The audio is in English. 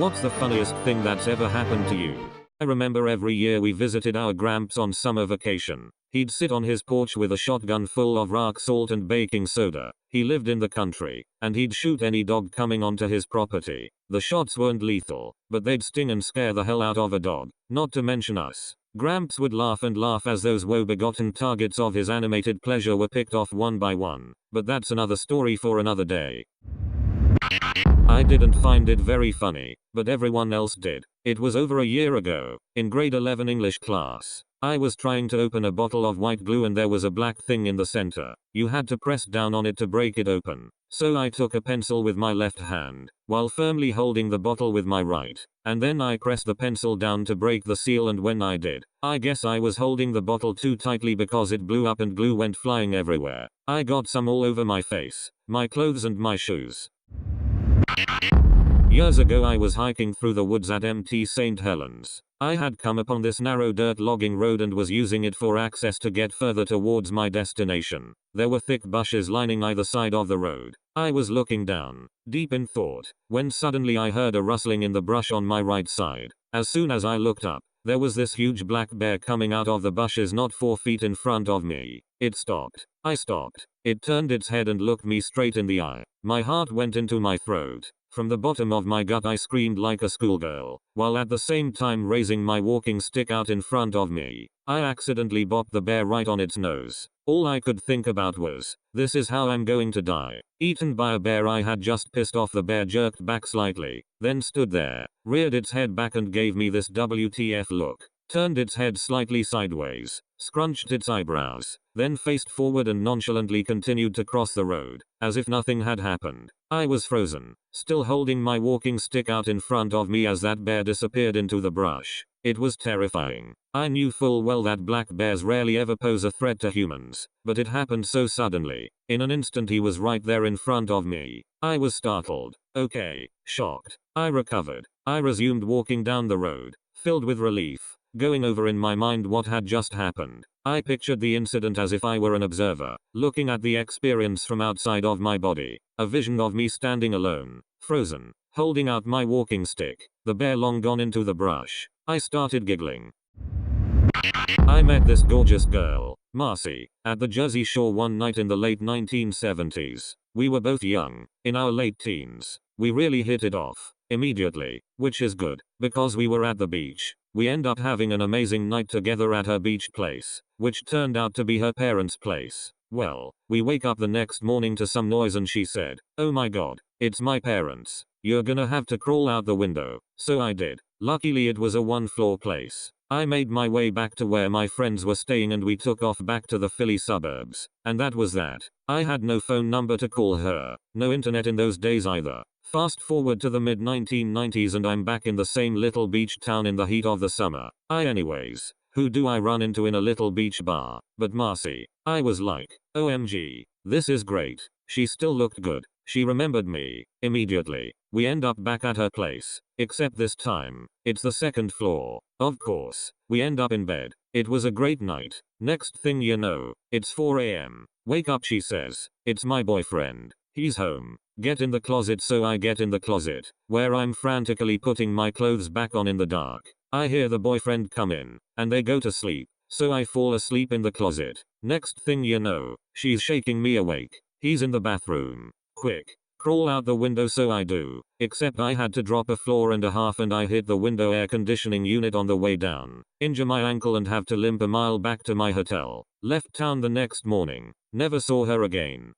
What's the funniest thing that's ever happened to you? I remember every year we visited our Gramps on summer vacation. He'd sit on his porch with a shotgun full of rock salt and baking soda. He lived in the country, and he'd shoot any dog coming onto his property. The shots weren't lethal, but they'd sting and scare the hell out of a dog, not to mention us. Gramps would laugh and laugh as those woe-begotten targets of his animated pleasure were picked off one by one. But that's another story for another day. I didn't find it very funny, but everyone else did. It was over a year ago, in grade 11 English class. I was trying to open a bottle of white glue and there was a black thing in the center. You had to press down on it to break it open. So I took a pencil with my left hand, while firmly holding the bottle with my right. And then I pressed the pencil down to break the seal, and when I did, I guess I was holding the bottle too tightly because it blew up and glue went flying everywhere. I got some all over my face, my clothes and my shoes. Years ago I was hiking through the woods at Mt. St. Helens. I had come upon this narrow dirt logging road and was using it for access to get further towards my destination. There were thick bushes lining either side of the road. I was looking down, deep in thought, when suddenly I heard a rustling in the brush on my right side. As soon as I looked up, there was this huge black bear coming out of the bushes not 4 feet in front of me. It stopped. I stopped. It turned its head and looked me straight in the eye. My heart went into my throat. From the bottom of my gut I screamed like a schoolgirl, while at the same time raising my walking stick out in front of me. I accidentally bopped the bear right on its nose. All I could think about was, this is how I'm going to die. Eaten by a bear. I had just pissed off. The bear jerked back slightly, then stood there, reared its head back and gave me this WTF look. Turned its head slightly sideways, scrunched its eyebrows, then faced forward and nonchalantly continued to cross the road, as if nothing had happened. I was frozen, still holding my walking stick out in front of me as that bear disappeared into the brush. It was terrifying. I knew full well that black bears rarely ever pose a threat to humans, but it happened so suddenly. In an instant he was right there in front of me. I was startled, okay, shocked. I recovered. I resumed walking down the road, filled with relief, going over in my mind what had just happened. I pictured the incident as if I were an observer, looking at the experience from outside of my body. A vision of me standing alone, frozen, holding out my walking stick, the bear long gone into the brush. I started giggling. I met this gorgeous girl, Marcy, at the Jersey Shore one night in the late 1970s. We were both young, in our late teens. We really hit it off immediately, which is good, because we were at the beach. We end up having an amazing night together at her beach place, which turned out to be her parents' place. Well, we wake up the next morning to some noise and she said, "Oh my god, it's my parents. You're gonna have to crawl out the window." So I did. Luckily it was a 1-floor place. I made my way back to where my friends were staying and we took off back to the Philly suburbs. And that was that. I had no phone number to call her, no internet in those days either. Fast forward to the mid-1990s and I'm back in the same little beach town in the heat of the summer. Anyways, who do I run into in a little beach bar but Marcy? I was like, OMG, this is great. She still looked good. She remembered me immediately. We end up back at her place, except this time, it's the 2nd floor. Of course, we end up in bed. It was a great night. Next thing you know, it's 4 a.m. Wake up, she says. It's my boyfriend. He's home. Get in the closet. So I get in the closet, where I'm frantically putting my clothes back on in the dark. I hear the boyfriend come in, and they go to sleep. So I fall asleep in the closet. Next thing you know, she's shaking me awake. He's in the bathroom. Quick, crawl out the window. So I do, except I had to drop a floor and a half and I hit the window air conditioning unit on the way down, injure my ankle and have to limp a mile back to my hotel. Left town the next morning. Never saw her again.